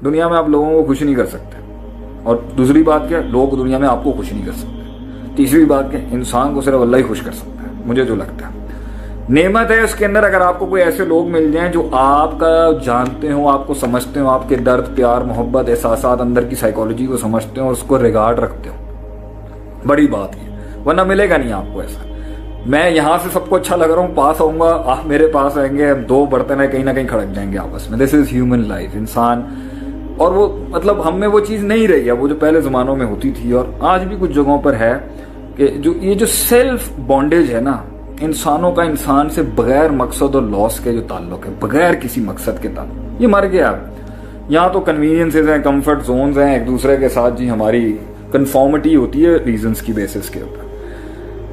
दुनिया में आप लोगों को खुश नहीं कर सकते, और दूसरी बात क्या, लोग दुनिया में आपको खुश नहीं कर सकते। तीसरी बात क्या, इंसान को सिर्फ अल्लाह ही खुश कर सकता है, मुझे जो लगता है। नेमत है उसके अंदर अगर आपको कोई ऐसे लोग मिल जाएं जो आपका जानते हो, आपको समझते हो, आपके दर्द, प्यार, मोहब्बत, एहसासात, अंदर की साइकोलॉजी को समझते हो और उसको रिगार्ड रखते हो, बड़ी बात है, वरना मिलेगा नहीं आपको ऐसा। मैं यहाँ से सबको अच्छा लग रहा हूँ, पास आऊंगा, आप मेरे पास आएंगे, हम दो बर्तन है कहीं ना कहीं खड़क जाएंगे आपस में। दिस इज ह्यूमन लाइफ, इंसान। और वो मतलब हम में वो चीज नहीं रही है, वो जो पहले जमानों में होती थी और आज भी कुछ जगहों पर है, कि जो ये जो सेल्फ बॉन्डेज है ना इंसानों का, इंसान से बगैर मकसद और लॉस के जो ताल्लुक है, बगैर किसी मकसद के ताल्लुक, ये मर गया। यहाँ तो कन्वीनियंसेस हैं, कंफर्ट जोन्स हैं, एक दूसरे के साथ जी हमारी कंफॉर्मिटी होती है रीजंस की बेसिस के ऊपर।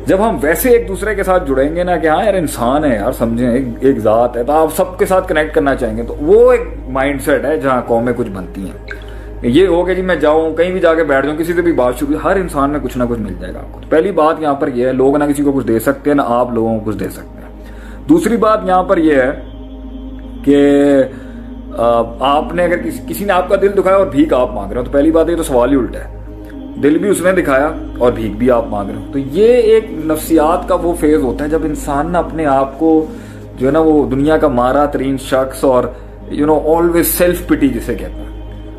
जब हम वैसे एक दूसरे के साथ जुड़ेंगे ना कि हाँ यार इंसान है यार, समझें एक जात है, तो आप सबके साथ कनेक्ट करना चाहेंगे, तो वो एक माइंडसेट है जहाँ कौमें कुछ बनती हैं। ये हो कि जी मैं जाऊँ कहीं भी जाके बैठ जाऊँ, किसी से भी बात शुरू, हर इंसान में कुछ ना कुछ मिल जाएगा आपको। तो पहली बात यहाँ पर यह है, लोग ना किसी को कुछ दे सकते हैं ना आप लोगों को कुछ दे सकते हैं। दूसरी बात यहाँ पर यह है कि आपने अगर किसी ने आपका दिल दुखाया और भीख आप मांग रहे हो, तो पहली बात ये तो सवाल ही उल्टा है, दिल भी उसने दिखाया और भीख भी आप मांग रहे हो। तो ये एक नफ्सियात का वो फेज होता है जब इंसान ना अपने आप को जो है ना वो दुनिया का मारा तरीन शख्स और ऑलवेज सेल्फ पिटी जिसे कहते हैं।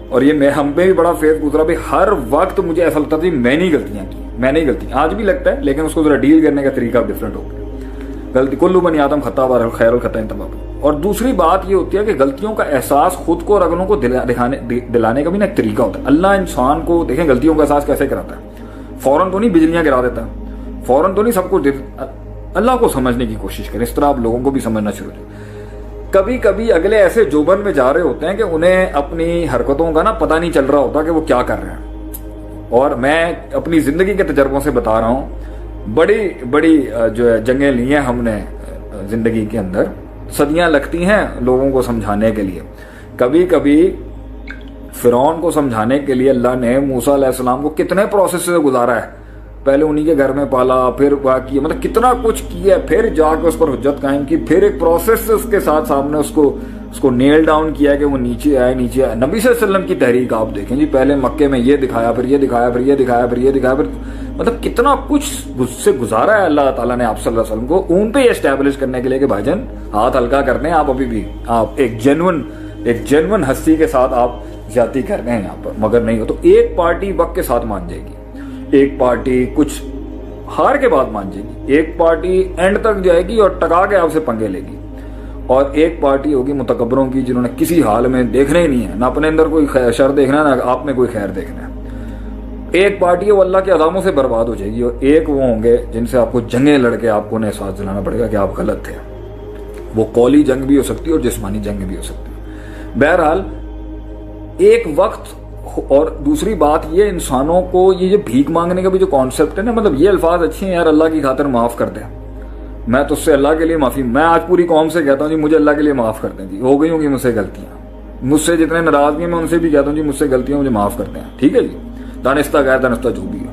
और ये हम पे भी बड़ा फेज गुजरा भाई, हर वक्त मुझे ऐसा लगता था कि मैंने ही गलतियां की, मैंने ही गलती, आज भी लगता है, लेकिन उसको जरा डील करने का तरीका डिफरेंट हो गया। गलती कुल्लू बनी आदम खता व खैरुल खता तबाह। और दूसरी बात ये होती है कि गलतियों का एहसास खुद को और अगलों को दिलाने का भी ना एक तरीका होता है। अल्लाह इंसान को देखें गलतियों का एहसास कैसे कराता है, फौरन तो नहीं बिजलियां गिरा देता, फौरन तो नहीं सब कुछ अल्लाह को समझने की कोशिश करें, इस तरह आप लोगों को भी समझना शुरू करें। कभी कभी अगले ऐसे जोबन में जा रहे होते हैं कि उन्हें अपनी हरकतों का ना पता नहीं चल रहा होता कि वो क्या कर रहे हैं। और मैं अपनी जिंदगी के तजर्बों से बता रहा हूं, बड़ी बड़ी जो है जंगें ली हैं हमने जिंदगी के अंदर, सदियां लगती हैं लोगों को समझाने के लिए। कभी कभी फिरौन को समझाने के लिए अल्लाह ने मूसा अलैहिस्सलाम को कितने प्रोसेस से गुजारा है, पहले उन्हीं के घर में पाला, फिर वह किया, मतलब कितना कुछ किया, फिर जाकर उस पर हुज्जत कायम की, फिर एक प्रोसेस से उसके साथ सामने उसको नेल डाउन किया कि वो नीचे आए। नबी सल्लल्लाहु अलैहि वसल्लम की तहरीक आप देखें जी, पहले मक्के में ये दिखाया, फिर ये दिखाया, फिर ये दिखाया, फिर ये दिखाया, फिर मतलब कितना कुछ उससे गुजारा है अल्लाह ताला ने आप सल्लल्लाहु अलैहि वसल्लम को उन पे एस्टैब्लिश करने के लिए कि भाईजान हाथ हल्का करते हैं आप, अभी भी आप एक जेन्युइन हस्ती के साथ आप ज्यादती कर रहे हैं यहाँ पर, मगर नहीं हो तो एक पार्टी वक्त के साथ मान जाएगी, एक पार्टी कुछ हार के बाद मान जाएगी, एक पार्टी एंड तक जाएगी और टका के आपसे पंगे लेगी, और एक पार्टी होगी मुतकब्बरों की जिन्होंने किसी हाल में देखना ही नहीं है, ना अपने अंदर कोई शर देखना है, ना आप में कोई खैर देखना है। एक पार्टी वो अल्लाह के अज़ामों से बर्बाद हो जाएगी, और एक वो होंगे जिनसे आपको जंगें लड़के आपको उन्हें एहसास दिलाना पड़ेगा कि आप गलत थे। वो कौली जंग भी हो सकती है और जिस्मानी जंग भी हो सकती है। बहरहाल एक वक्त। और दूसरी बात ये, इंसानों को ये जो भीख मांगने का भी जो कॉन्सेप्ट है ना, मतलब ये अल्फाज अच्छे हैं यार, अल्लाह की खातिर माफ कर दे, मैं तुझसे अल्लाह के लिए माफी, मैं आज पूरी कौम से कहता हूँ जी मुझे अल्लाह के लिए माफ कर दें जी, हो गई होंगी मुझसे गलतियां, मुझसे जितने नाराजगी मैं उनसे भी कहता हूँ जी मुझसे गलतियां मुझे माफ करते हैं, ठीक है जी, दानिस्ता गैर दानिस्ता जो भी हो।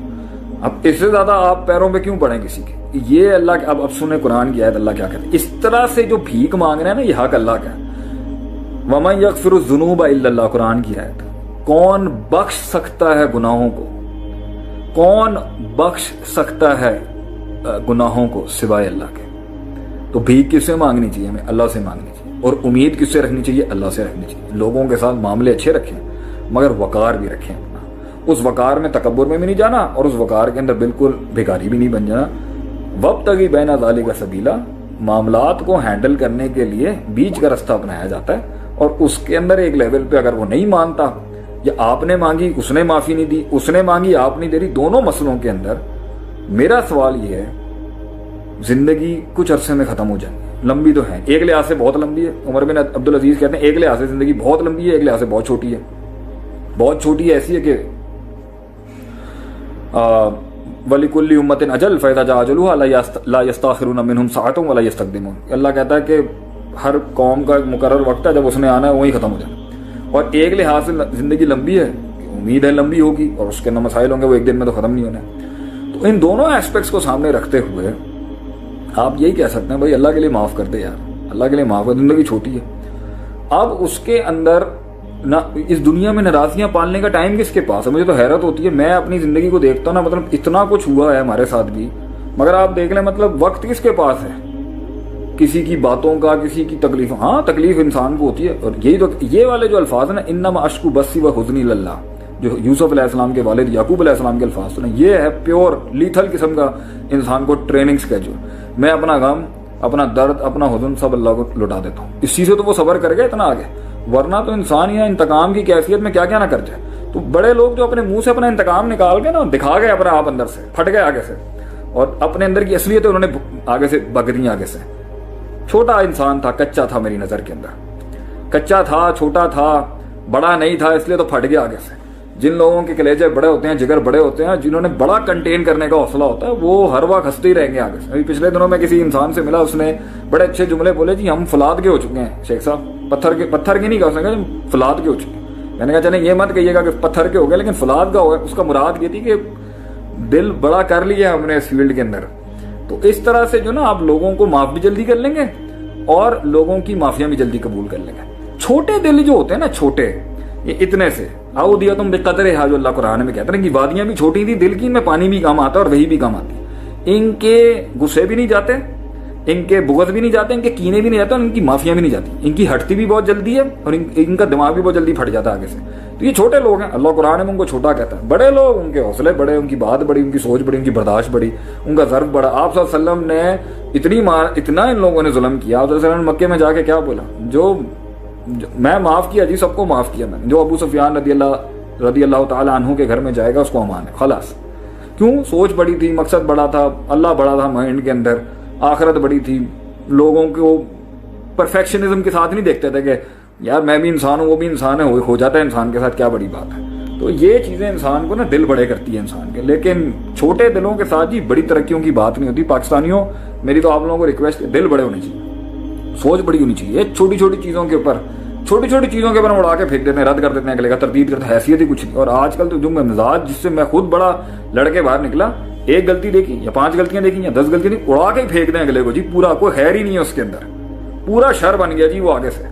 अब इससे ज्यादा आप पैरों पे क्यों पड़े किसी के, ये अल्लाह के। अब सुने कुरान की आयत, अल्लाह क्या कहते हैं, इस तरह से जो भीख मांग रहे हैं ना, ये हक अल्लाह का है। वमन यगफिरुज़्ज़ुनूबा इल्लल्लाह, कुरान की आयत, कौन बख्श सकता है गुनाहों को, कौन बख्श सकता है गुनाहों को सिवाय अल्लाह के। तो भीख किससे मांगनी चाहिए, हमें अल्लाह से मांगनी चाहिए, और उम्मीद किससे रखनी चाहिए, अल्लाह से रखनी चाहिए। लोगों के साथ मामले अच्छे रखें, मगर वकार भी रखें अपना, उस वकार में तकब्बुर में भी नहीं जाना, और उस वकार के अंदर बिल्कुल भिखारी भी नहीं बन जाना। वब्तगी बैना ज़ालिका सबीला, मामलात को हैंडल करने के लिए बीच का रास्ता अपनाया जाता है, और उसके अंदर एक लेवल पे अगर वो नहीं मानता, या आपने मांगी उसने माफी नहीं दी, उसने मांगी आप नहीं दे रही, दोनों मसलों के अंदर मेरा सवाल ये है, जिंदगी कुछ अरसे में खत्म हो जाएगी। लंबी तो है, एक लिहाज से बहुत लंबी है, उमर बिन अब्दुल अजीज कहते हैं एक लिहाज से जिंदगी बहुत लंबी है, एक लिहाज से बहुत छोटी है। बहुत छोटी ऐसी है कि वलिकुल्ली उम्मतिन अजल फैदा जा अजलुहा ला यस्ताखिरुन मिनहुम साअतुन वला यस्तक़दिमुन। अल्लाह कहता है कि हर कौम का मुकर्रर वक्त है, जब उसने आना है वही खत्म हो जाना। और एक लिहाज से जिंदगी लंबी है, उम्मीद है लंबी होगी, और उसके अंदर मसाइल होंगे, वो एक दिन में तो खत्म नहीं होने। तो इन दोनों एस्पेक्ट्स को सामने रखते हुए आप यही कह सकते हैं भाई अल्लाह के लिए माफ कर दे यार, अल्लाह के लिए माफ कर, जिंदगी छोटी है। अब उसके अंदर نہ اس دنیا میں ناراضیاں پالنے کا ٹائم کس کے پاس ہے. مجھے تو حیرت ہوتی ہے, میں اپنی زندگی کو دیکھتا ہوں نا, مطلب اتنا کچھ ہوا ہے ہمارے ساتھ بھی, مگر آپ دیکھ لیں مطلب وقت کس کے پاس ہے کسی کی باتوں کا, کسی کی تکلیف. ہاں تکلیف انسان کو ہوتی ہے, اور یہی تو یہ والے جو الفاظ ہیں نا, انما اشکو بسی و حزنی للہ, جو یوسف علیہ السلام کے والد یعقوب علیہ السلام کے الفاظ سنیں, یہ ہے پیور لیتھل قسم کا انسان کو ٹریننگ اسکیجول. میں اپنا غم, اپنا درد, اپنا حزن سب اللہ کو لٹا دیتا ہوں. اسی سے تو وہ صبر کر گئے اتنا آگے, ورنہ تو انسان یا انتقام کی کیفیت میں کیا کیا نہ کر جائے. تو بڑے لوگ جو اپنے منہ سے اپنا انتقام نکال کے نا دکھا گئے اپنا آپ اندر سے, پھٹ گئے آگے سے, اور اپنے اندر کی اصلیت انہوں نے آگے سے بگ دی آگے سے. چھوٹا انسان تھا, کچا تھا, میری نظر کے اندر کچا تھا, چھوٹا تھا, بڑا نہیں تھا, اس لیے تو پھٹ گیا آگے سے. جن لوگوں کے کلیجے بڑے ہوتے ہیں, جگر بڑے ہوتے ہیں, جنہوں نے بڑا کنٹین کرنے کا حوصلہ ہوتا ہے, وہ ہر وقت ہنستے ہی رہیں گے آگے سے. ابھی پچھلے دنوں میں کسی انسان سے ملا, اس نے بڑے اچھے جملے بولے, جی ہم فولاد کے ہو چکے ہیں شیخ صاحب, پتھر کے نہیں کہا, اس نے کہا فولاد کے ہو چکے ہیں. میں نے کہا چلیں یہ مت کہیے گا کہ پتھر کے ہو گئے, لیکن فولاد کا ہو گیا. اس کا مراد یہ تھی کہ دل بڑا کر لیا ہم نے اس فیلڈ کے اندر. تو اس طرح سے جو نا آپ لوگوں کو معاف بھی جلدی کر لیں گے اور لوگوں کی معافیاں بھی جلدی قبول کر لیں گے. چھوٹے دل جو ہوتے ہیں نا, چھوٹے, یہ اتنے سے آؤ دیا تم بے قدر ہے, جو اللہ قرآن میں کہتے ہیں کہ وادیاں بھی چھوٹی تھی دل کی, میں پانی بھی کام آتا اور وہی بھی کام آتی. ان کے غصے بھی نہیں جاتے, ان کے بغض بھی نہیں جاتے, ان کے کینے بھی نہیں جاتے, اور ان کی معافیاں بھی نہیں جاتی. ان کی ہٹتی بھی بہت جلدی ہے اور ان کا دماغ بھی بہت جلدی پھٹ جاتا ہے آگے سے. تو یہ چھوٹے لوگ ہیں, اللہ قرآن میں ان کو چھوٹا کہتا ہے. بڑے لوگ, ان کے حوصلے بڑے, ان کی بات بڑی, ان کی سوچ بڑی, ان کی برداشت بڑی, ان کا ظرف بڑا. آپ صلی اللہ علیہ وسلم نے اتنا ان لوگوں نے ظلم کیا. آپ صلی اللہ علیہ وسلم نے مکے میں جا کے کیا بولا, جو میں معاف کیا جی, سب کو معاف کیا میں نے. جو ابو سفیان رضی اللہ تعالی عنہ کے گھر میں جائے گا اس کو امان ہے, خلاص. کیوں؟ سوچ بڑی تھی, مقصد بڑا تھا, اللہ بڑا تھا مائنڈ کے اندر, آخرت بڑی تھی. لوگوں کو پرفیکشنزم کے ساتھ نہیں دیکھتے تھے کہ یار میں بھی انسان ہوں, وہ بھی انسان ہے, ہو جاتا ہے انسان کے ساتھ, کیا بڑی بات ہے. تو یہ چیزیں انسان کو نا دل بڑے کرتی ہے انسان کے. لیکن چھوٹے دلوں کے ساتھ جی بڑی ترقیوں کی بات نہیں ہوتی. پاکستانیوں, میری تو آپ لوگوں کو ریکویسٹ, دل بڑے ہونے چاہیے, سوچ بڑی ہونی چاہیے. چھوٹی چھوٹی چیزوں کے اوپر ہم اڑا کے پھینک دیتے ہیں, رد کر دیتے ہیں اگلے کا, تردید کرتے ہیں, حیثیت ہی کچھ نہیں. اور آج کل تو جو مزاج, جس سے میں خود بڑا لڑ کے باہر نکلا, ایک غلطی دیکھی یا 5 غلطیاں دیکھی یا 10 غلطیاں دیکھی, اڑا کے ہی پھینک دیں اگلے کو جی. پورا کوئی خیر ہی نہیں ہے اس کے اندر, پورا شر بن گیا جی وہ آگے سے.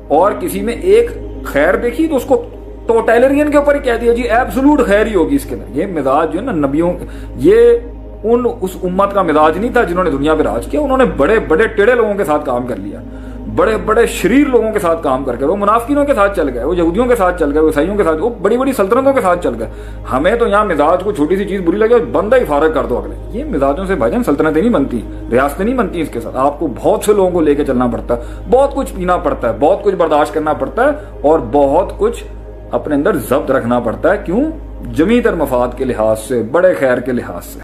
اور کسی میں ایک خیر دیکھی تو اس کو ٹوٹیلرین کے اوپر ہی کہہ دیا جی ایبسولوٹ خیر ہی ہوگی اس کے اندر. یہ مزاج جو ہے نا نبیوں, یہ اس امت کا مزاج نہیں تھا جنہوں نے دنیا پہ راج کیا. انہوں نے بڑے بڑے ٹیڑے لوگوں کے ساتھ کام کر لیا, بڑے بڑے شریر لوگوں کے ساتھ کام کر کے, وہ منافقینوں کے ساتھ چل گئے, وہ یہودیوں کے ساتھ چل گئے, وہ عیسائیوں کے ساتھ, وہ بڑی بڑی سلطنتوں کے ساتھ چل گئے. ہمیں تو یہاں مزاج کو چھوٹی سی چیز بری لگے بندہ ہی فارغ کر دو اگلے. یہ مزاجوں سے بھائی جان سلطنتیں نہیں بنتی, ریاستیں نہیں بنتی. اس کے ساتھ آپ کو بہت سے لوگوں کو لے کے چلنا پڑتا ہے, بہت کچھ پینا پڑتا ہے, بہت کچھ برداشت کرنا پڑتا ہے, اور بہت کچھ اپنے اندر ضبط رکھنا پڑتا ہے. کیوں؟ جمی تر مفاد کے لحاظ سے, بڑے خیر کے لحاظ سے.